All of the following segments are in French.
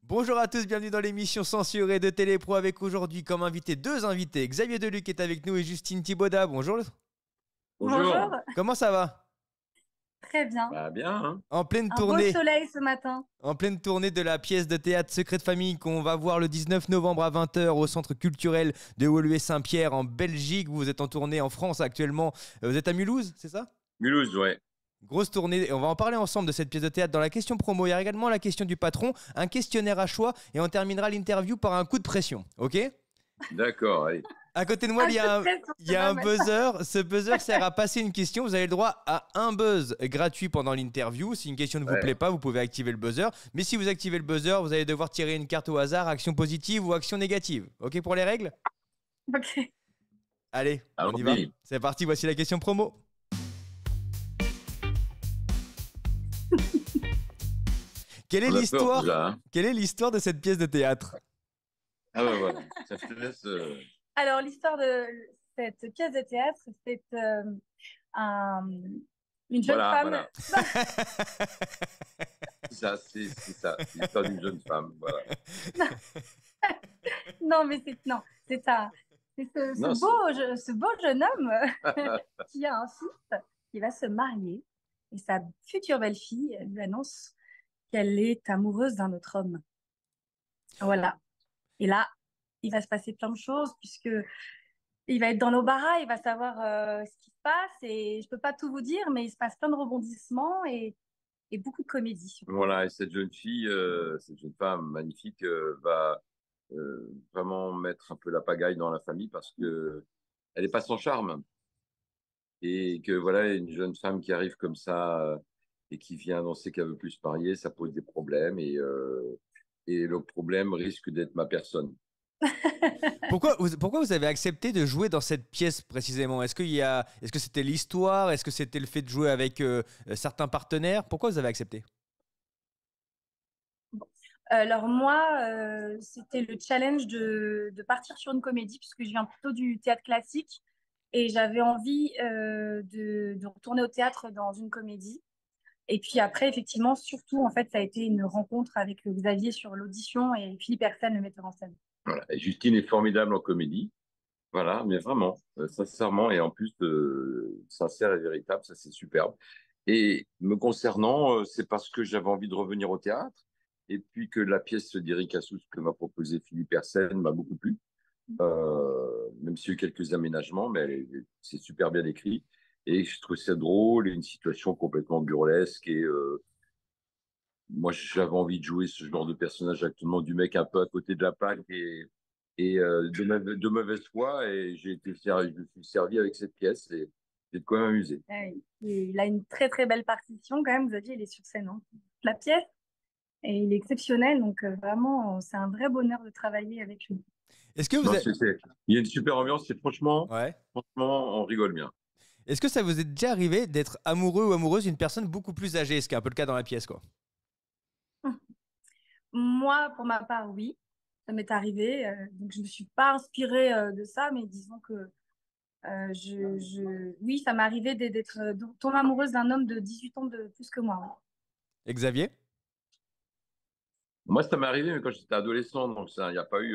Bonjour à tous, bienvenue dans l'émission censurée de Télépro avec aujourd'hui comme invité deux invités. Xavier Deluc est avec nous et Justine Thibaudat. Bonjour. Bonjour. Bonjour, Comment ça va? très bien. Bah bien, hein. En pleine Un beau tournée, soleil ce matin. en pleine tournée de la pièce de théâtre Secret de famille qu'on va voir le 19 novembre à 20 h au centre culturel de Woluwe-Saint-Pierre en Belgique. Vous êtes en tournée en France actuellement. Vous êtes à Mulhouse, c'est ça? Mulhouse, ouais. Grosse tournée, et on va en parler ensemble de cette pièce de théâtre dans la question promo. Il y a également la question du patron, un questionnaire à choix et on terminera l'interview par un coup de pression, ok? D'accord, allez. À côté de moi, Un peu de pression, il y a ça un va, buzzer. Ce buzzer sert à passer une question. Vous avez le droit à un buzz gratuit pendant l'interview. Si une question ne vous plaît Ouais. pas, vous pouvez activer le buzzer. Mais si vous activez le buzzer, vous allez devoir tirer une carte au hasard, action positive ou action négative. Ok pour les règles? Ok. Allez, on y va. Allons-y. C'est parti, voici la question promo. Quelle est On a peur l'histoire déjà, hein. Quelle est l'histoire de cette pièce de théâtre? Ah bah voilà, ça je te laisse. Alors, l'histoire de cette pièce de théâtre, c'est un- une jeune Voilà, femme. voilà. C'est ça. C'est l'histoire d'une jeune femme, voilà. Non, mais non, c'est Non, c'est. ce beau jeune homme qui a un fils qui va se marier et sa future belle-fille lui annonce qu'elle est amoureuse d'un autre homme. Voilà. Et là, il va se passer plein de choses puisque il va être dans l'embarras, il va savoir ce qui se passe et je peux pas tout vous dire, mais il se passe plein de rebondissements et beaucoup de comédie surtout. Voilà, et cette jeune fille, cette jeune femme magnifique, va vraiment mettre un peu la pagaille dans la famille parce que elle est pas sans charme. Et que voilà, une jeune femme qui arrive comme ça et qui vient annoncer qu'elle veut plus se marier, ça pose des problèmes et le problème risque d'être ma personne. Pourquoi vous avez accepté de jouer dans cette pièce précisément? Est-ce que c'était l'histoire? Est-ce que c'était le fait de jouer avec certains partenaires? Pourquoi vous avez accepté? Alors moi, c'était le challenge de partir sur une comédie puisque je viens plutôt du théâtre classique et j'avais envie de retourner au théâtre dans une comédie. Et puis après, effectivement, surtout, en fait, ça a été une rencontre avec Xavier sur l'audition et Philippe Hersen, le metteur en scène. Voilà. Et Justine est formidable en comédie. Voilà, mais vraiment, sincèrement, et en plus, sincère et véritable, ça c'est superbe. Et me concernant, c'est parce que j'avais envie de revenir au théâtre, et puis que la pièce d'Éric Assous que m'a proposé Philippe Hersen m'a beaucoup plu, même s'il y a eu quelques aménagements, mais c'est super bien écrit. Et je trouve ça drôle, et une situation complètement burlesque, et moi j'avais envie de jouer ce genre de personnage actuellement, du mec un peu à côté de la plaque, et de mauvaise foi, et je me suis servi avec cette pièce et j'ai de quoi m'amuser. Ouais, et il a une très très belle partition quand même, Xavier, il est sur scène, hein. La pièce, et il est exceptionnel, donc vraiment, c'est un vrai bonheur de travailler avec lui. Est-ce que Non, il y a une super ambiance et Ouais. franchement, on rigole bien. Est-ce que ça vous est déjà arrivé d'être amoureux ou amoureuse d'une personne beaucoup plus âgée, ce qui est un peu le cas dans la pièce, quoi? Moi, pour ma part, oui, ça m'est arrivé, donc je ne me suis pas inspirée de ça, mais disons que oui, ça m'est arrivé d'être de tomber amoureuse d'un homme de 18 ans de plus que moi. Ouais. Et Xavier? Moi, ça m'est arrivé, mais quand j'étais adolescent, donc ça, il n'y a pas eu,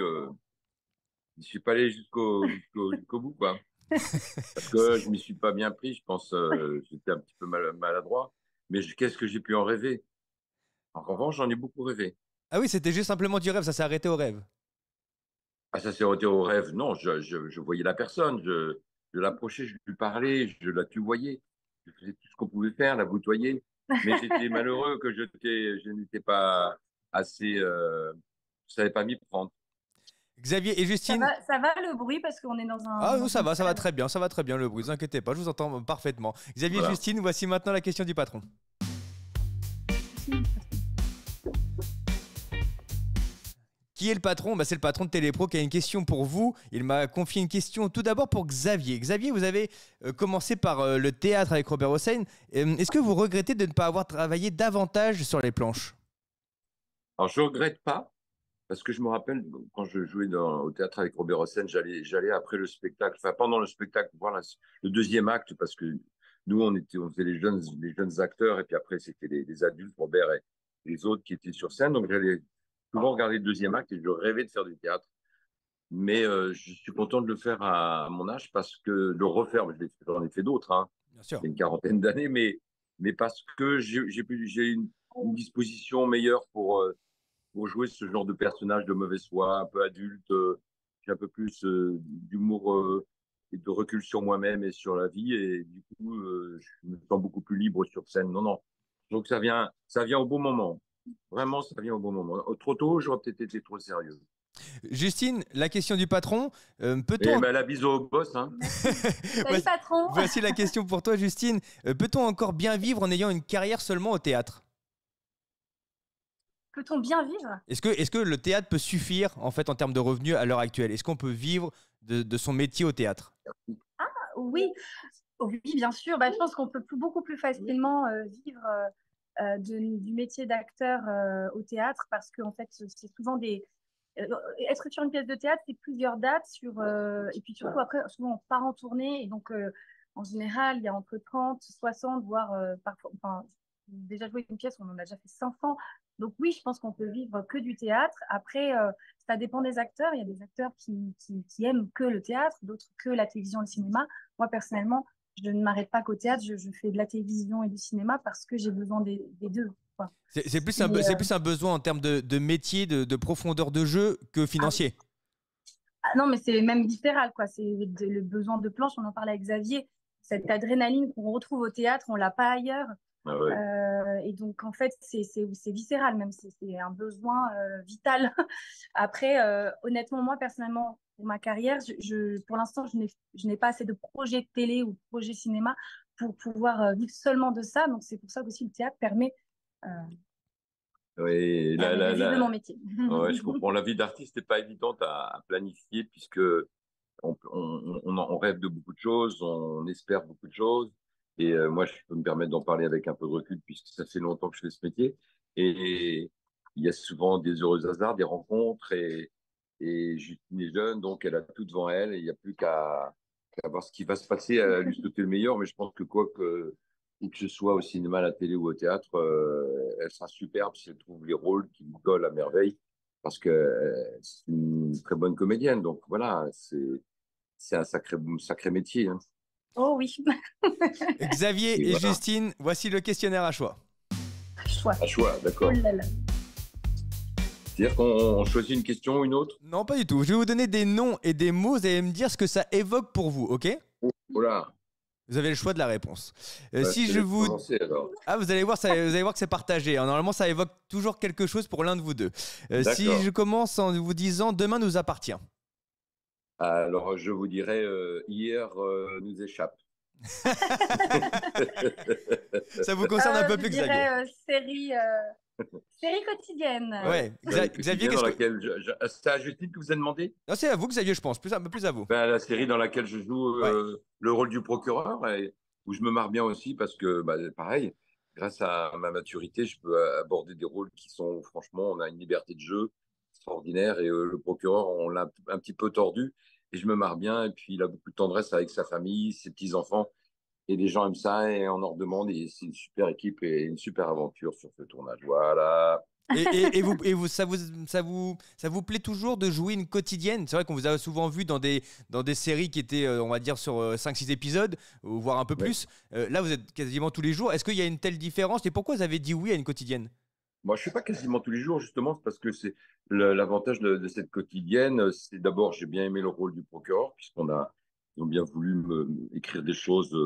je suis pas allé jusqu'au bout, quoi. Parce que je m'y suis pas bien pris, je pense, j'étais un petit peu maladroit. Mais qu'est-ce que j'ai pu en rêver? En revanche, j'en ai beaucoup rêvé. Ah oui, c'était juste simplement du rêve, ça s'est arrêté au rêve. Ah, ça s'est retiré au rêve. Non, je voyais la personne, je l'approchais, je lui parlais, je la tutoyais. Je faisais tout ce qu'on pouvait faire, la voutoyer. Mais j'étais malheureux que je n'étais pas assez, je savais pas m'y prendre. Xavier et Justine? Ça va le bruit parce qu'on est Ah, nous, dans une ça va salle. très bien, ça va très bien le bruit, ne vous inquiétez pas, je vous entends parfaitement. Xavier et Voilà. Justine, voici maintenant la question du patron. Qui est le patron? C'est le patron de Télépro qui a une question pour vous. Il m'a confié une question tout d'abord pour Xavier. Xavier, vous avez commencé par le théâtre avec Robert Hossein. Est-ce que vous regrettez de ne pas avoir travaillé davantage sur les planches? Alors, je regrette pas, parce que je me rappelle, quand je jouais au théâtre avec Robert Hossein, j'allais après le spectacle, enfin, pendant le spectacle, voir le deuxième acte, parce que nous, on faisait les jeunes acteurs, et puis après, c'était les adultes, Robert et les autres qui étaient sur scène. Donc, j'allais souvent regardé le deuxième acte et je rêvais de faire du théâtre. Mais je suis content de le faire à mon âge parce que de le refaire, j'en ai fait d'autres, hein, Bien sûr. il y a une quarantaine d'années, mais parce que j'ai une disposition meilleure pour jouer ce genre de personnage de mauvaise foi, un peu adulte. J'ai un peu plus d'humour et de recul sur moi-même et sur la vie. Et du coup, je me sens beaucoup plus libre sur scène. Non, non. Donc ça vient au bon moment. Vraiment, ça vient au bon moment. Trop tôt, j'aurais peut-être été trop sérieux. Justine, la question du patron, Et peut-on... ben, la bise au boss, hein. Merci. Salut, Voici patron. voici la question pour toi, Justine. Peut-on encore bien vivre en ayant une carrière seulement au théâtre? Peut-on bien vivre? Est-ce que le théâtre peut suffire en fait en termes de revenus à l'heure actuelle? Est-ce qu'on peut vivre de son métier au théâtre? Oui, oui, bien sûr. Bah, je pense qu'on peut beaucoup plus facilement vivre du métier d'acteur au théâtre parce que en fait, c'est souvent des. Être sur une pièce de théâtre, c'est plusieurs dates et puis surtout après, souvent on part en tournée et donc en général, il y a entre 30, 60, voire parfois. Enfin, déjà joué une pièce, on en a déjà fait 500. Donc oui, je pense qu'on peut vivre que du théâtre. Après, ça dépend des acteurs. Il y a des acteurs qui aiment que le théâtre, d'autres que la télévision et le cinéma. Moi, personnellement, je ne m'arrête pas qu'au théâtre, je fais de la télévision et du cinéma parce que j'ai besoin des deux, quoi. C'est plus un besoin en termes de métier, de profondeur de jeu que Ah, financier. non, mais c'est même viscéral, quoi. C'est le besoin de planche, on en parlait avec Xavier. Cette adrénaline qu'on retrouve au théâtre, on l'a pas ailleurs. Ah ouais. Et donc, en fait, c'est viscéral, même. C'est un besoin vital. Après, honnêtement, moi, personnellement, pour ma carrière, pour l'instant, je n'ai pas assez de projets de télé ou de projets cinéma pour pouvoir vivre seulement de ça. Donc, c'est pour ça qu'aussi le théâtre euh, Oui, permet de vivre de mon métier. ouais, je comprends. La vie d'artiste n'est pas évidente à planifier puisque on rêve de beaucoup de choses, on espère beaucoup de choses. Et moi, je peux me permettre d'en parler avec un peu de recul puisque ça fait longtemps que je fais ce métier. Et il y a souvent des heureux hasards, des rencontres. Et Justine est jeune, donc elle a tout devant elle. Et il n'y a plus qu'à voir ce qui va se passer, à lui souhaiter le meilleur. Mais je pense que où que ce soit au cinéma, à la télé ou au théâtre, elle sera superbe si elle trouve les rôles qui lui collent à merveille. Parce que c'est une très bonne comédienne. Donc voilà, c'est un sacré métier, hein. Oh oui, Xavier Et et voilà, Justine, voici le questionnaire à choix. choix. à choix, Oh d'accord. là là. C'est-à-dire qu'on choisit une question ou une autre? Non, pas du tout. Je vais vous donner des noms et des mots, vous allez me dire ce que ça évoque pour vous, ok? Voilà, Vous avez le choix de la réponse. je Si te je laisse vous... commencer alors. Ah, vous allez voir, vous allez voir que c'est partagé, hein. Normalement, ça évoque toujours quelque chose pour l'un de vous deux. Si je D'accord. commence en vous disant demain nous appartient. Alors, je vous dirais, hier nous échappe. Ça vous concerne un peu Je plus, Xavier. dirais série quotidienne. Ouais. Série Xavier, quotidienne dans qu'est-ce que... laquelle c'est à Justine que vous avez demandé? Non, c'est à vous, Xavier, je pense. Un peu plus à vous. Ben, la série dans laquelle je joue Ouais. le rôle du procureur et où je me marre bien aussi parce que, bah, pareil, grâce à ma maturité, je peux aborder des rôles qui sont, franchement, on a une liberté de jeu extraordinaire et le procureur, on l'a un petit peu tordu et je me marre bien et puis il a beaucoup de tendresse avec sa famille, ses petits-enfants et les gens aiment ça et on en redemande et c'est une super équipe et une super aventure sur ce tournage. Voilà. Ça vous plaît toujours de jouer une quotidienne? C'est vrai qu'on vous a souvent vu dans des séries qui étaient, on va dire, sur 5-6 épisodes, ou voire un peu Ouais. plus. Là, vous êtes quasiment tous les jours. Est-ce qu'il y a une telle différence? Et pourquoi vous avez dit oui à une quotidienne? Moi, je suis pas quasiment tous les jours, justement, c'est parce que c'est l'avantage de cette quotidienne. C'est d'abord, j'ai bien aimé le rôle du procureur, ils ont bien voulu écrire des choses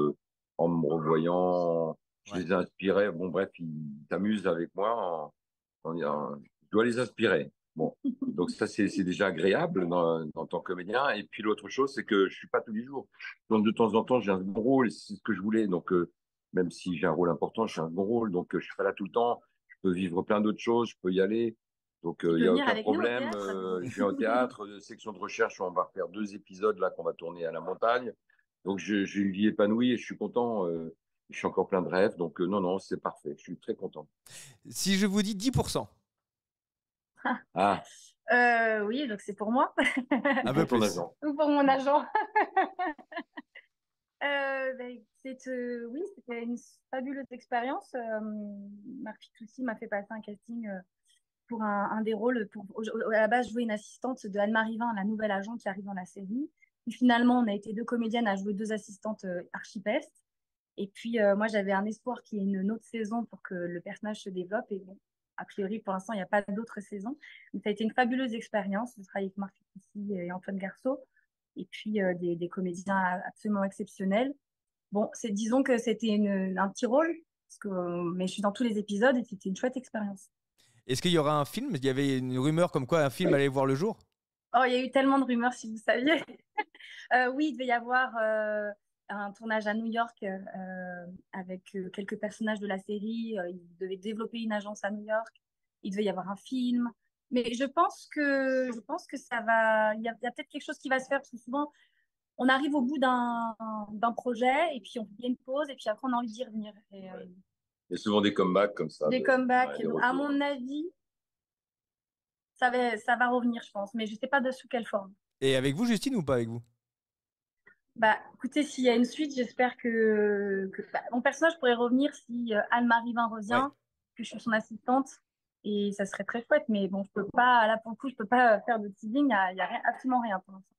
en me revoyant. Je Ouais. les inspirais. Bon, bref, ils s'amusent avec moi. Je dois les inspirer. Bon, donc ça, c'est déjà agréable en tant que comédien. Et puis l'autre chose, c'est que je suis pas tous les jours. Donc de temps en temps, j'ai un bon rôle, et c'est ce que je voulais. Donc même si j'ai un rôle important, j'ai un bon rôle. Donc je suis pas là tout le temps. Je peux vivre plein d'autres choses, je peux y aller. Donc, Tu il peux n'y a venir aucun avec nous au problème. théâtre, du Je coup. viens au théâtre, section de recherche, on va faire 2 épisodes là qu'on va tourner à la montagne. Donc, j'ai une vie épanouie et je suis content. Je suis encore plein de rêves. Donc, non, non, c'est parfait. Je suis très content. Si je vous dis 10%, Ah, Oui, donc c'est pour moi un peu pour ton plus. agent. ou pour mon agent. Oui, c'était une fabuleuse expérience. Marc Fitoussi m'a fait passer un casting pour un des rôles. À la base, jouer une assistante de Anne-Marie Vin, la nouvelle agent qui arrive dans la série. Et finalement, on a été deux comédiennes à jouer deux assistantes archipestes. Et puis, moi, j'avais un espoir qu'il y ait une autre saison pour que le personnage se développe. Et bon, a priori, pour l'instant, il n'y a pas d'autres saisons. Donc, ça a été une fabuleuse expérience de travailler avec Marc Félicie et Antoine Garceau. Et puis, des comédiens absolument exceptionnels. Bon, disons que c'était un petit rôle, mais je suis dans tous les épisodes et c'était une chouette expérience. Est-ce qu'il y aura un film? Il y avait une rumeur comme quoi un film allait voir le jour. Oh, il y a eu tellement de rumeurs, si vous saviez. Oui, il devait y avoir un tournage à New York avec quelques personnages de la série. Il devait développer une agence à New York. Il devait y avoir un film. Mais je pense que ça va. Il y a peut-être quelque chose qui va se faire parce que souvent, on arrive au bout d'un projet et puis on fait une pause et puis après, on a envie d'y revenir. Il y a souvent des comebacks comme ça. Des comebacks. Ouais, à mon avis, ça va revenir, je pense. Mais je ne sais pas de sous quelle forme. Et avec vous, Justine, ou pas avec vous? Bah, écoutez, s'il y a une suite, j'espère que mon personnage pourrait revenir si Anne-Marie Vin revient, que je suis son assistante, et ça serait très chouette. Mais bon, je peux pas, là pour le coup, je peux pas faire de teasing, il y a absolument rien pour l'instant.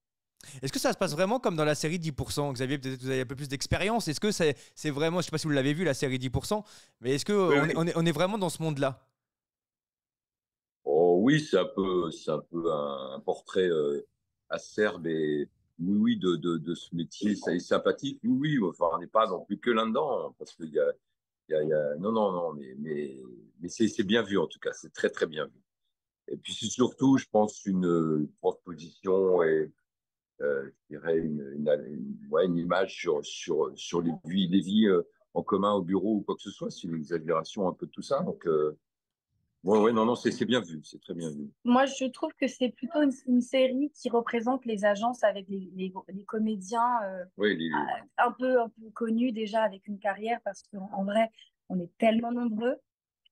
Est-ce que ça se passe vraiment comme dans la série 10%? Xavier, peut-être que vous avez un peu plus d'expérience. Est-ce que c'est vraiment, je ne sais pas si vous l'avez vu, la série 10%, mais est-ce qu'on est vraiment dans ce monde-là? Oh, oui, c'est un peu un portrait acerbe et oui, de ce métier. C'est sympathique. Oui, enfin, on n'est pas non plus que là-dedans, parce qu'il y a, non, non, non, mais c'est bien vu en tout cas. C'est très, très bien vu. Et puis c'est surtout, je pense, une transposition et je dirais ouais, une image sur les vies en commun au bureau ou quoi que ce soit. C'est une exagération un peu de tout ça. Donc, ouais, non, non, c'est bien vu. C'est très bien vu. Moi, je trouve que c'est plutôt une série qui représente les agences avec les comédiens Oui, un peu connus déjà avec une carrière parce qu'en vrai, on est tellement nombreux,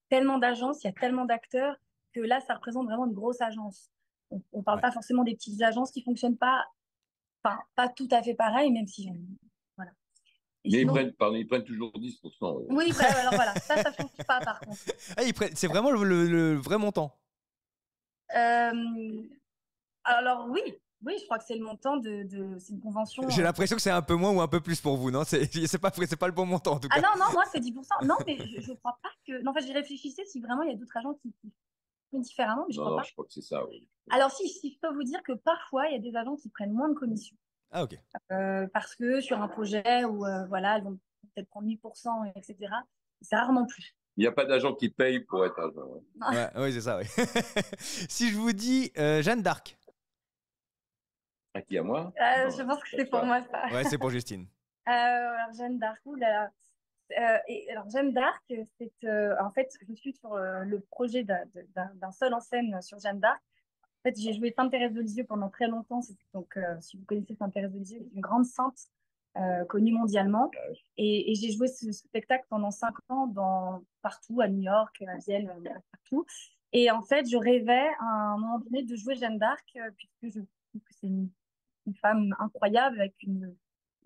tellement d'agences, il y a tellement d'acteurs que là, ça représente vraiment une grosse agence. On ne parle pas forcément des petites agences qui ne fonctionnent pas, enfin, pas tout à fait pareil, même si... Voilà. Mais ils prennent toujours 10%. Oui, alors voilà, ça ne change pas par contre. Ah, c'est vraiment le vrai montant. Alors oui, je crois que c'est le montant c'est une convention. J'ai l'impression que c'est un peu moins ou un peu plus pour vous, non? C'est pas le bon montant en tout cas. Ah non, moi c'est 10%. Non, mais je crois pas que... Non, en fait, j'y réfléchissais si vraiment il y a d'autres agents qui font différemment, mais je crois pas. Je crois que c'est ça, oui. Alors si je peux vous dire que parfois, il y a des agents qui prennent moins de commissions. Ah, ok. Parce que sur un projet où, voilà, elles vont peut-être prendre 8%, etc. C'est rarement plus. Il n'y a pas d'agent qui paye pour être agent. Ouais, oui, c'est ça, oui. Si je vous dis Jeanne d'Arc. À qui, à moi? Je pense que c'est pour moi, ça. Ouais, c'est pour Justine. Alors, Jeanne d'Arc, alors, Jeanne d'Arc, en fait, je suis sur le projet d'un seul en scène sur Jeanne d'Arc. En fait, j'ai joué Sainte Thérèse de Lisieux pendant très longtemps. Donc, si vous connaissez Sainte Thérèse de Lisieux, c'est une grande sainte connue mondialement. Et j'ai joué ce spectacle pendant 5 ans partout, à New York, à Vienne, partout. Et en fait, je rêvais à un moment donné de jouer Jeanne d'Arc, puisque je trouve que c'est une femme incroyable avec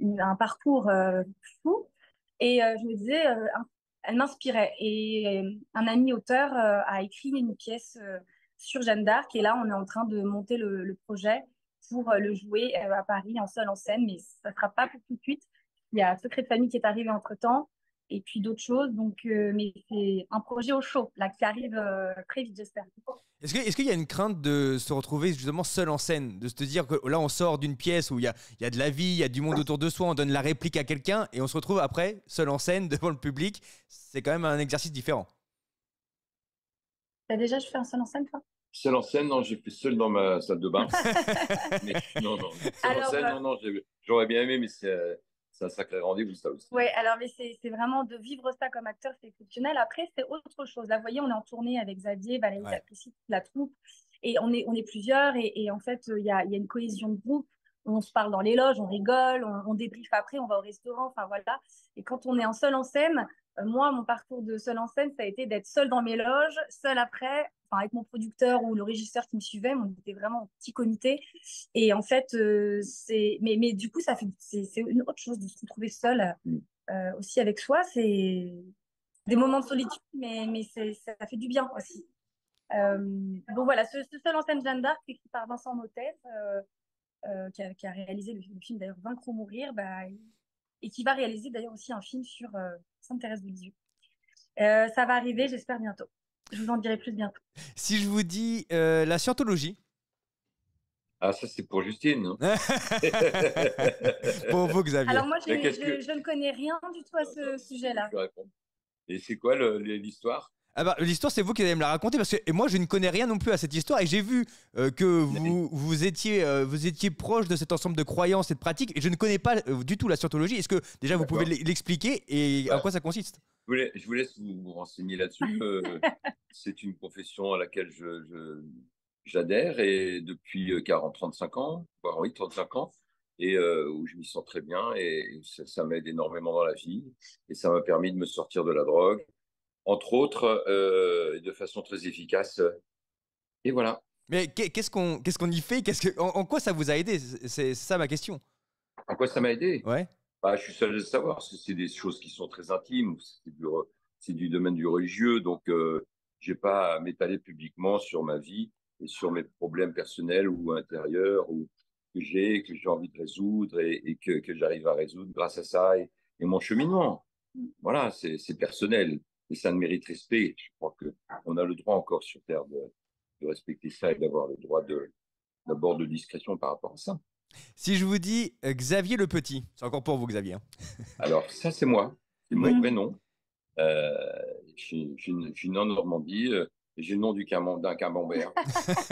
un parcours fou. Et je me disais, elle m'inspirait. Et un ami auteur a écrit une pièce sur Jeanne d'Arc. Et là, on est en train de monter le projet pour le jouer à Paris en seul en scène. Mais ça ne sera pas pour tout de suite. Il y a Secret de famille qui est arrivé entre-temps. Et puis d'autres choses. Donc, mais c'est un projet au chaud, là, qui arrive très vite, j'espère. Est-ce qu'il y a une crainte de se retrouver justement seul en scène, de se dire que là on sort d'une pièce où il y a de la vie, il y a du monde autour de soi, on donne la réplique à quelqu'un et on se retrouve après seul en scène devant le public? C'est quand même un exercice différent. T'as déjà fais un seul en scène, toi? Seul en scène, non, j'ai fait seul dans ma salle de bain. Mais non, seul en scène, non, j'aurais bien aimé, mais c'est un sacré rendez-vous, ça aussi. Oui, alors mais c'est vraiment de vivre ça comme acteur, c'est exceptionnel. Après, c'est autre chose. Là, vous voyez, on est en tournée avec Xavier, Valérie Sapristi, la troupe, et on est plusieurs, et en fait, il y a une cohésion de groupe. On se parle dans les loges, on rigole, on débriefe après, on va au restaurant, enfin voilà. Et quand on est en seul en scène, moi, mon parcours de seul en scène, ça a été d'être seul dans mes loges, seul après, enfin, avec mon producteur ou le régisseur qui me suivait, on était vraiment en petit comité. Et en fait, mais du coup, c'est une autre chose de se retrouver seul aussi avec soi. C'est des moments de solitude, mais ça fait du bien aussi. Donc voilà, ce seul en scène Jeanne d'Arc, écrit par Vincent Mottet, qui a réalisé le film d'ailleurs Vaincre ou mourir, bah, et qui va réaliser d'ailleurs aussi un film sur Sainte Thérèse de Lisieux. Ça va arriver, j'espère bientôt. Je vous en dirai plus bientôt. Si je vous dis la scientologie. Ah, ça, c'est pour Justine, non? Pour vous, Xavier. Alors moi, je Mais qu'est-ce que... je ne connais rien du tout à ce sujet-là. Je vais répondre. Et c'est quoi l'histoire? Ah bah, l'histoire, c'est vous qui allez me la raconter parce que et moi, je ne connais rien non plus à cette histoire et j'ai vu que vous étiez proche de cet ensemble de croyances et de pratiques et je ne connais pas du tout la scientologie. Est-ce que déjà vous pouvez D'accord. l'expliquer et en Ouais. quoi ça consiste? Je vous laisse vous renseigner là-dessus. C'est une profession à laquelle j'adhère et depuis 35 ans, voire oui, 35 ans, et où je m'y sens très bien et ça m'aide énormément dans la vie et ça m'a permis de me sortir de la drogue, entre autres, et de façon très efficace. Et voilà. Mais qu'est-ce qu'on y fait? En quoi ça vous a aidé? C'est ça ma question. À quoi ça m'a aidé? Ouais. Bah, je suis seul de le savoir. C'est des choses qui sont très intimes. C'est du domaine du religieux. Donc, j'ai pas à m'étaler publiquement sur ma vie et sur mes problèmes personnels ou intérieurs ou que j'ai envie de résoudre et que j'arrive à résoudre grâce à ça et mon cheminement. Voilà, c'est personnel et ça ne mérite respect. Je crois que on a le droit encore sur Terre de respecter ça et d'avoir le droit d'abord de discrétion par rapport à ça. Si je vous dis Xavier le Petit, c'est encore pour vous, Xavier, hein. Alors, ça, c'est moi. C'est Oui. mon prénom. Euh, je suis né en Normandie et j'ai le nom d'un camembert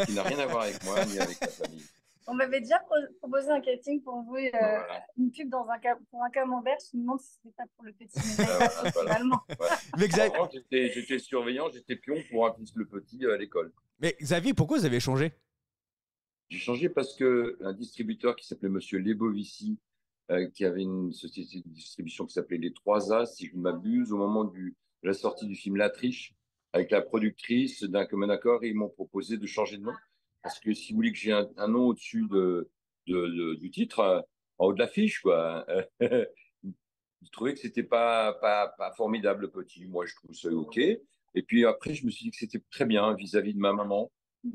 qui n'a rien à voir avec moi ni avec la famille. On m'avait déjà proposé un casting pour jouer Voilà. une pub pour un camembert. Je me demande si c'était pas pour le petit Voilà. finalement. Voilà. Mais, Avant, j'étais surveillant, j'étais pion pour un fils le petit à l'école. Mais Xavier, pourquoi vous avez changé? J'ai changé parce que un distributeur qui s'appelait Monsieur Lebovici, qui avait une société de distribution qui s'appelait Les Trois As, si je ne m'abuse, au moment de la sortie du film La Triche, avec la productrice, d'un commun accord, ils m'ont proposé de changer de nom. Parce que si vous voulez que j'ai un nom au-dessus du titre, en haut de l'affiche, quoi. Je trouvais que c'était pas formidable, le petit. Moi, je trouve ça OK. Et puis après, je me suis dit que c'était très bien vis-à-vis de ma maman,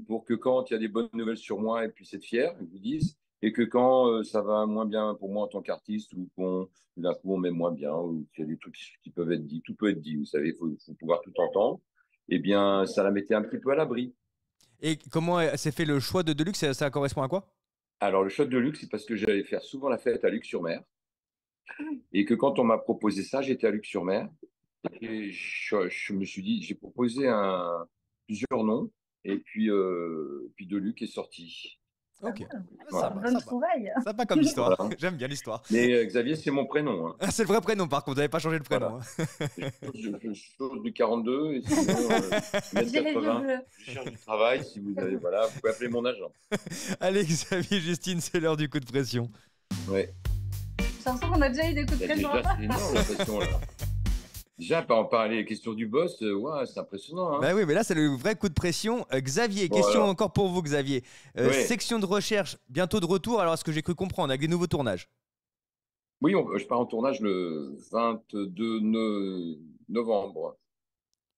pour que quand il y a des bonnes nouvelles sur moi, elle puisse être fière, je vous dise, et que quand ça va moins bien pour moi en tant qu'artiste, ou qu'on d'un coup on m'aime moins bien, ou qu'il y a des trucs qui peuvent être dits, tout peut être dit, vous savez, faut pouvoir tout entendre, eh bien, ça la mettait un petit peu à l'abri. Et comment s'est fait le choix de Deluxe? Ça correspond à quoi? Alors, le choc de luxe, c'est parce que j'allais faire souvent la fête à Luc-sur-Mer, et que quand on m'a proposé ça, j'étais à Luc-sur-Mer, et je me suis dit, j'ai proposé plusieurs noms, et puis Deluc est sorti. Ok. Voilà. Bonne trouvaille. Ça va comme l'histoire. Voilà. J'aime bien l'histoire. Mais Xavier, c'est mon prénom. Hein. Ah, c'est le vrai prénom, par contre, vous n'avez pas changé de prénom, Voilà. hein. Je chose du 42 et sinon, J'ai les yeux 80. bleus. Je cherche du travail. Si vous avez, voilà, vous pouvez appeler mon agent. Allez, Xavier, Justine, c'est l'heure du coup de pression. Ouais. J'ai l'impression qu'on a déjà eu des coups de Déjà, pression. c'est énorme la pression là. Déjà, par en parler, les questions du boss, ouais, c'est impressionnant. Hein. Bah oui, mais là, c'est le vrai coup de pression. Xavier, Bon, question alors. encore pour vous, Xavier. Oui. Section de recherche, bientôt de retour. Alors, ce que j'ai cru comprendre, avec des nouveaux tournages. Oui, je pars en tournage le 22 novembre.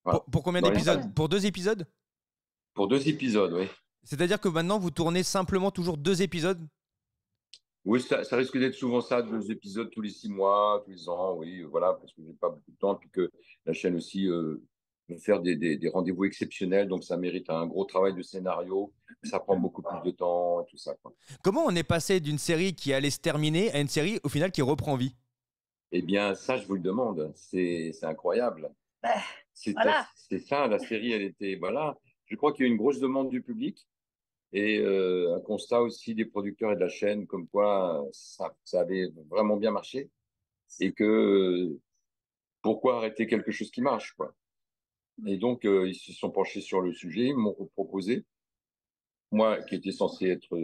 Voilà. Pour combien Dans les d'épisodes? salles. Pour 2 épisodes? Pour 2 épisodes, oui. C'est-à-dire que maintenant, vous tournez simplement toujours 2 épisodes? Oui, ça risque d'être souvent ça, 2 épisodes tous les 6 mois, tous les ans, oui, voilà, parce que j'ai pas beaucoup de temps, puis que la chaîne aussi veut faire des rendez-vous exceptionnels, donc ça mérite un gros travail de scénario, ça prend beaucoup plus de temps et tout ça, quoi. Comment on est passé d'une série qui allait se terminer à une série, au final, qui reprend vie? Eh bien, ça, je vous le demande, c'est incroyable. Bah, voilà. C'est ça, la série, elle était, voilà, je crois qu'il y a eu une grosse demande du public et un constat aussi des producteurs et de la chaîne, comme quoi ça avait vraiment bien marché et que pourquoi arrêter quelque chose qui marche, quoi. Et donc, ils se sont penchés sur le sujet, ils m'ont proposé, moi qui étais censé être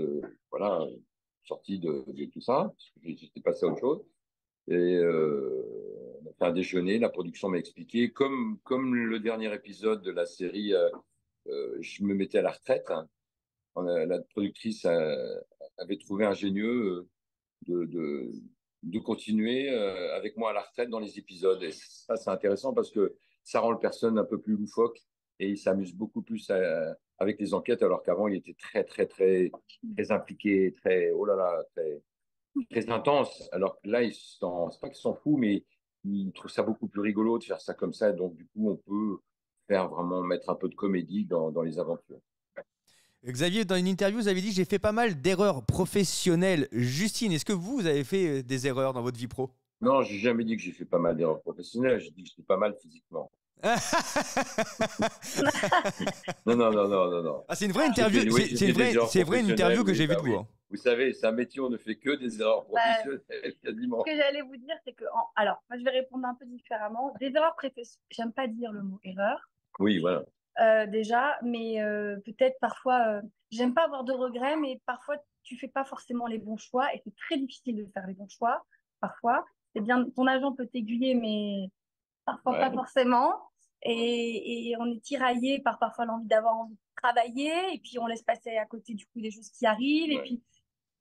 voilà, sorti de tout ça, parce que j'étais passé à autre chose. Et on a fait un déjeuner, la production m'a expliqué, comme le dernier épisode de la série, je me mettais à la retraite, hein. La productrice avait trouvé ingénieux de, de, de continuer avec moi à la retraite dans les épisodes. Et ça, c'est intéressant parce que ça rend le personnage un peu plus loufoque et il s'amuse beaucoup plus avec les enquêtes, alors qu'avant, il était très, très, très, très impliqué, très, oh là là, très, très intense. Alors que là, c'est pas qu'il s'en fout, mais il trouve ça beaucoup plus rigolo de faire ça comme ça. Donc, du coup, on peut faire vraiment mettre un peu de comédie dans les aventures. Xavier, dans une interview, vous avez dit j'ai fait pas mal d'erreurs professionnelles. Justine, est-ce que vous avez fait des erreurs dans votre vie pro? Non, j'ai jamais dit que j'ai fait pas mal d'erreurs professionnelles. J'ai dit que j'étais pas mal physiquement. Non, non, non, non, non, non. Ah, c'est une vraie interview. Oui, C'est une j'ai fait des vraie, erreurs c'est vrai une interview professionnelles, que oui, j'ai vue bah de vous, oui. hein. Vous savez, c'est un métier où on ne fait que des erreurs Bah, professionnelles, quasiment. ce que j'allais vous dire, c'est que, alors, moi, je vais répondre un peu différemment. Des erreurs professionnelles, j'aime pas dire le mot erreur, Oui, voilà. déjà, mais peut-être parfois, j'aime pas avoir de regrets, mais parfois, tu fais pas forcément les bons choix et c'est très difficile de faire les bons choix, parfois. C'est bien, ton agent peut t'aiguiller, mais parfois pas Ouais, forcément. Et on est tiraillé par parfois l'envie d'avoir envie de travailler, et puis on laisse passer à côté du coup des choses qui arrivent, et ouais. puis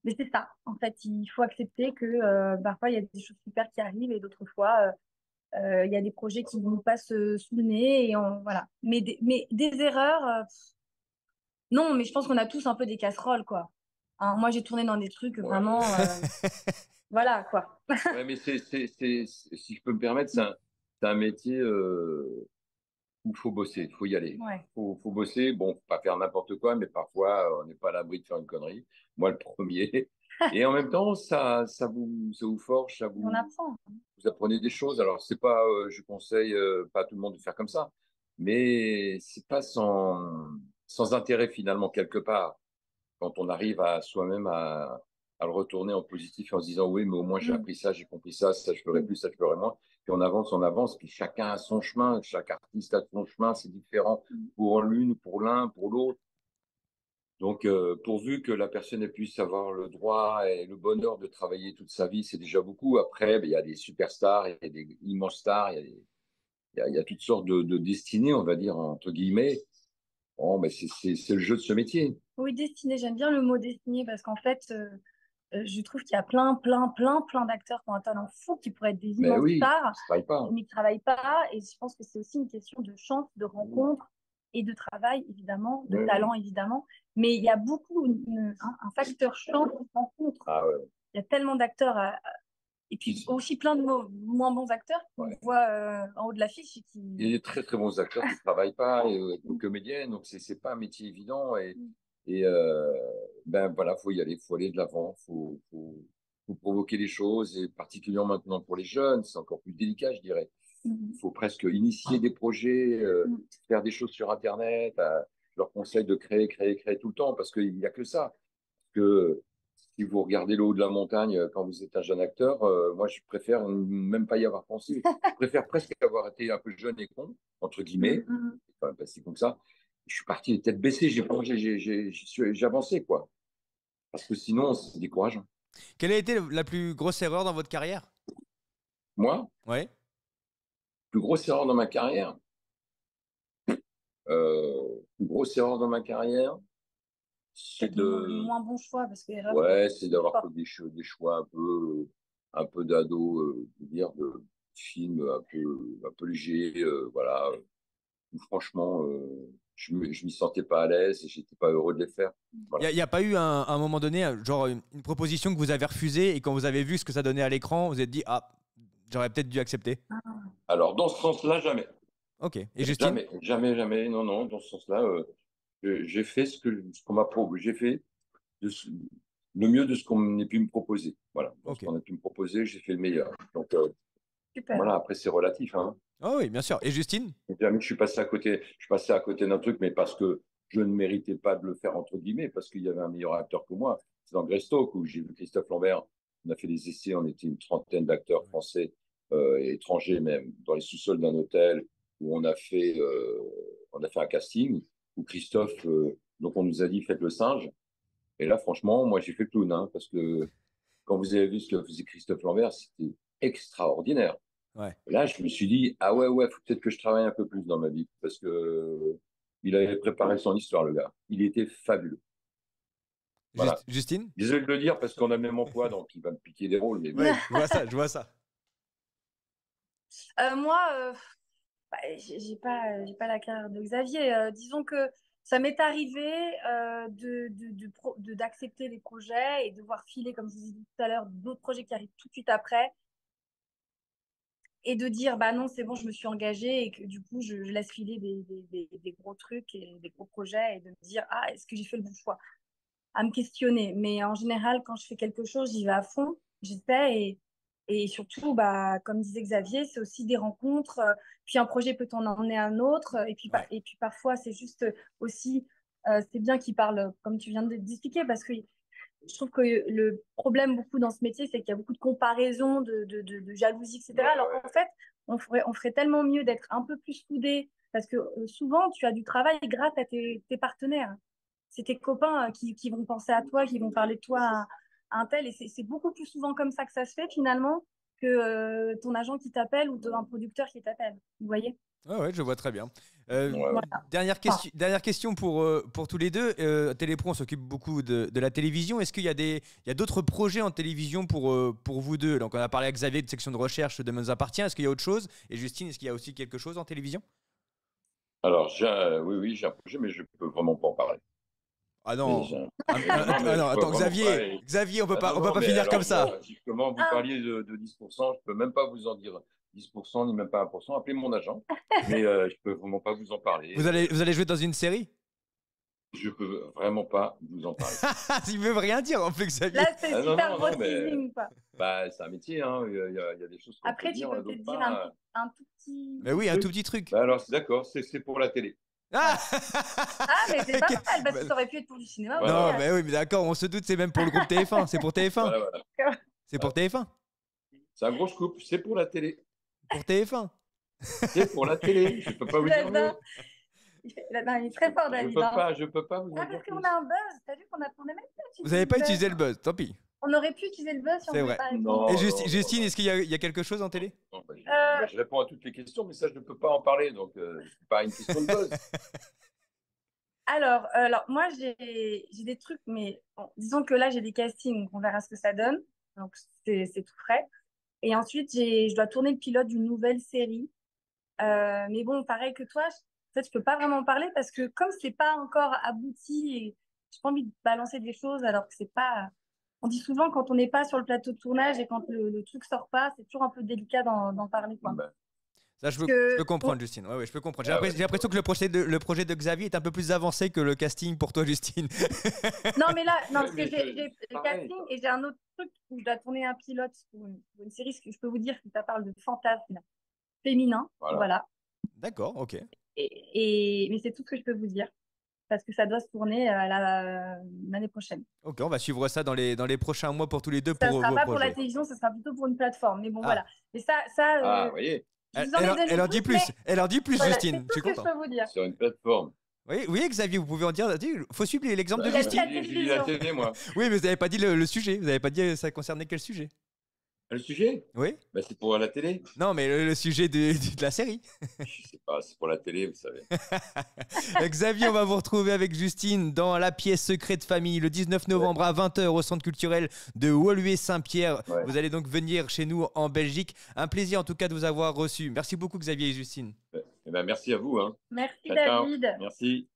mais c'est ça. En fait, il faut accepter que parfois il y a des choses super qui arrivent et d'autres fois il y a des projets qui nous passent sous le nez et voilà. Mais des erreurs, non, mais je pense qu'on a tous un peu des casseroles quoi. Hein, moi, j'ai tourné dans des trucs Ouais. vraiment, voilà quoi. Ouais, mais si je peux me permettre, c'est un métier où il faut bosser, il faut y aller. Ouais. Faut bosser, bon, faut pas faire n'importe quoi, mais parfois, on n'est pas à l'abri de faire une connerie. Moi, le premier. Et en même temps, ça vous forge, On apprend. vous apprenez des choses. Alors, c'est pas, je conseille pas à tout le monde de faire comme ça, mais c'est pas sans intérêt finalement quelque part. Quand on arrive à soi-même à le retourner en positif en se disant oui, mais au moins j'ai Mm. appris ça, j'ai compris ça je ferai plus, ça je ferai moins. Puis on avance, puis chacun a son chemin, chaque artiste a son chemin, c'est différent Mm. pour l'une, pour l'un, pour l'autre. Donc, pourvu que la personne puisse avoir le droit et le bonheur de travailler toute sa vie, c'est déjà beaucoup. Après, ben, il y a des superstars, il y a des immenses stars, il y a toutes sortes de destinées, on va dire, entre guillemets. Bon, ben, c'est le jeu de ce métier. Oui, destiné, j'aime bien le mot destiné parce qu'en fait, je trouve qu'il y a plein d'acteurs qui ont un talent fou, qui pourraient être des Mais immenses oui, stars, ça ne travaille pas. mais qui ne travaillent pas. Et je pense que c'est aussi une question de chance, de rencontre et de travail, évidemment, de Ouais. talent, évidemment. Mais il y a beaucoup un facteur chance de rencontre. Ah ouais. Il y a tellement d'acteurs, et puis aussi plein de moins bons acteurs qu'on Ouais. voit en haut de l'affiche. Et Il y a des très très bons acteurs qui ne travaillent pas, et comédiennes, donc c'est pas un métier évident. Et ben voilà, faut y aller, faut aller de l'avant, faut provoquer les choses, et particulièrement maintenant pour les jeunes, c'est encore plus délicat, je dirais. Il faut presque initier des projets, faire des choses sur Internet. Je leur conseille de créer tout le temps, parce qu'il n'y a que ça. Que si vous regardez le haut de la montagne quand vous êtes un jeune acteur, moi je préfère même pas y avoir pensé. Je préfère presque avoir été un peu jeune et con, entre guillemets, c'est quand même pas si comme ça. Je suis parti les têtes baissées, j'ai avancé, quoi. Parce que sinon, c'est décourageant. Quelle a été la plus grosse erreur dans votre carrière? Moi, Ouais. plus grosse erreur dans ma carrière, plus grosse erreur dans ma carrière, c'est peut-être de, moins bon choix parce que erreur, ouais, c'est d'avoir pas. fait des choix un peu d'ado, dire de films un peu légers, voilà. Où franchement, je m'y sentais pas à l'aise et j'étais pas heureux de les faire. Il Voilà. n'y a pas eu un moment donné, genre une proposition que vous avez refusée et quand vous avez vu ce que ça donnait à l'écran, vous vous êtes dit, ah, j'aurais peut-être dû accepter. Alors, dans ce sens-là, jamais. Ok. Et Justine? Jamais, jamais, jamais. Non, non, dans ce sens-là, j'ai fait ce qu'on m'a proposé. J'ai fait le mieux de ce qu'on ait pu me proposer. Voilà. Dans ce Ok. qu'on a pu me proposer, j'ai fait le meilleur. Donc, Super. voilà, après, c'est relatif, hein. Oh oui, bien sûr. Et Justine? Jamais que je suis passé à côté, je suis passé à côté d'un truc, mais parce que je ne méritais pas de le faire, entre guillemets, parce qu'il y avait un meilleur acteur que moi. C'est dans Greystoke où j'ai vu Christophe Lambert. On a fait des essais, on était une trentaine d'acteurs français et étrangers même, dans les sous-sols d'un hôtel où on a fait un casting où Christophe, donc on nous a dit faites le singe. Et là, franchement, moi j'ai fait le clown, hein, parce que quand vous avez vu ce que faisait Christophe Lambert, c'était extraordinaire. Ouais. Là, je me suis dit, ah ouais, faut peut-être que je travaille un peu plus dans ma vie, parce que il avait préparé son histoire, le gars. Il était fabuleux. Voilà. Justine? Désolé de le dire, parce qu'on a le même emploi, donc il va me piquer des rôles, mais bon. Ouais, je vois ça, je vois ça. Moi, Bah, j'ai pas la carrière de Xavier. Disons que ça m'est arrivé d'accepter des projets et de voir filer, comme je vous ai dit tout à l'heure, d'autres projets qui arrivent tout de suite après et de dire, bah non, c'est bon, je me suis engagée et que du coup, je laisse filer des gros trucs et des gros projets et de me dire, ah, est-ce que j'ai fait le bon choix? À me questionner. Mais en général, quand je fais quelque chose, j'y vais à fond, j'essaie et surtout, bah, comme disait Xavier, c'est aussi des rencontres. Puis un projet peut en emmener un autre. Ouais. Et puis parfois, c'est juste aussi, c'est bien qu'il parle, comme tu viens d'expliquer, parce que je trouve que le problème beaucoup dans ce métier, c'est qu'il y a beaucoup de comparaisons, de jalousie, etc. Alors qu'en fait, on ferait tellement mieux d'être un peu plus soudés, parce que souvent, tu as du travail grâce à tes partenaires. C'est tes copains qui vont penser à toi, qui vont parler de toi à un tel. Et c'est beaucoup plus souvent comme ça que ça se fait finalement que ton agent qui t'appelle ou un producteur qui t'appelle. Vous voyez? Ouais, ouais, je vois très bien. Ouais. Voilà. Enfin, Dernière question pour tous les deux. Télépro, on s'occupe beaucoup de la télévision. Est-ce qu'il y a il y a d'autres projets en télévision pour vous deux? Donc, on a parlé avec Xavier de section de recherche de nous appartient. Est-ce qu'il y a autre chose? Et Justine, est-ce qu'il y a aussi quelque chose en télévision? Alors, oui, j'ai un projet, mais je peux vraiment pas en parler. Ah Mais non. j'ai un- Ah, mais non, mais non, je peux attends, vraiment pas. Xavier, Ah on non, peut non, pas mais finir alors comme ça. justement, vous ah, parliez de 10%, je peux même pas vous en dire 10%, ni même pas 1%. Appelez mon agent, mais je peux vraiment pas vous en parler. Vous allez jouer dans une série? Je peux vraiment pas vous en parler. Il veut rien dire en fait, Xavier. là, c'est Ah non, super non, gros non, mais teasing, quoi. bah, c'est un métier, hein. Il y a des choses qu'on peut Après, tu dire, peux d'autres peut-être dire pas. un tout petit Mais oui, un tout truc. petit truc. Bah alors, c'est d'accord, c'est pour la télé. Ah. Voilà. Ah, mais c'est pas Ok. mal, parce Bah, que ça aurait pu être pour du cinéma ou du Voilà, non, voilà. mais théâtre. oui, mais d'accord, on se doute, c'est même pour le groupe TF1. C'est pour TF1. Voilà, voilà. C'est pour TF1. C'est un gros scoop, c'est pour la télé. Pour TF1. C'est pour la télé, je peux pas vous dire mieux. J'adore. Il est très fort, David. Hein. Je peux pas vous en Ah, dire parce qu'on plus. a un buzz. T'as vu qu'on a même pas Vous utilisé n'avez le pas buzz. utilisé le buzz, tant pis. On aurait pu utiliser le buzz si on C'est voulait vrai. pas répondre. Non, Et non, non, Justine, non. est-ce qu'il y a quelque chose en télé? Non, bah, Euh, je réponds à toutes les questions, mais ça, je ne peux pas en parler, donc c'est pas une question de buzz. alors moi, j'ai des trucs, mais bon, disons que là, j'ai des castings, donc on verra ce que ça donne. Donc, c'est tout frais. Et ensuite, je dois tourner le pilote d'une nouvelle série. Mais bon, pareil que toi, en fait, je peux pas vraiment en parler parce que comme c'est pas encore abouti et j'ai pas envie de balancer des choses alors que c'est pas. On dit souvent quand on n'est pas sur le plateau de tournage et quand le truc sort pas, c'est toujours un peu délicat d'en parler, quoi. Bah, Ça, Parce je peux que comprendre, Justine. Ouais, ouais, je peux comprendre. ah ouais. J'ai l'impression que le projet de Xavier est un peu plus avancé que le casting pour toi, Justine. non, mais là, non, Ouais, parce que mais j'ai le pareil. casting et j'ai un autre truc où je dois tourner un pilote pour une série, ce que je peux vous dire que ça parle de fantasme féminin, Voilà. voilà. D'accord, ok. Mais c'est tout ce que je peux vous dire parce que ça doit se tourner l'année prochaine. Ok, on va suivre ça dans les prochains mois pour tous les deux Ça pour sera vos pas pour la projets. télévision, ça sera plutôt pour une plateforme. Mais bon, Ah. voilà. Et ça, Ah, vous voyez, je vous en ai donné Elle en dit plus, plus. mais Elle en dit plus, voilà, Justine. c'est Je tout suis ce que je content. peux vous dire. sur une plateforme. Oui, Xavier, vous pouvez en dire. Il faut suivre l'exemple de Il a dit Justine. la J'ai dit la télévision. télé, moi. Oui, mais vous n'avez pas dit le sujet. Vous n'avez pas dit ça concernait quel sujet. Le sujet, Oui. bah, c'est pour la télé. Non, mais le sujet de la série. Je sais pas, c'est pour la télé, vous savez. Xavier, on va vous retrouver avec Justine dans La pièce secrète famille le 19 novembre à 20h au centre culturel de Woluwe-Saint-Pierre. Ouais. Vous allez donc venir chez nous en Belgique. Un plaisir en tout cas de vous avoir reçu. Merci beaucoup Xavier et Justine. Eh ben, merci à vous. Hein. Merci Ciao, ciao. David. Merci.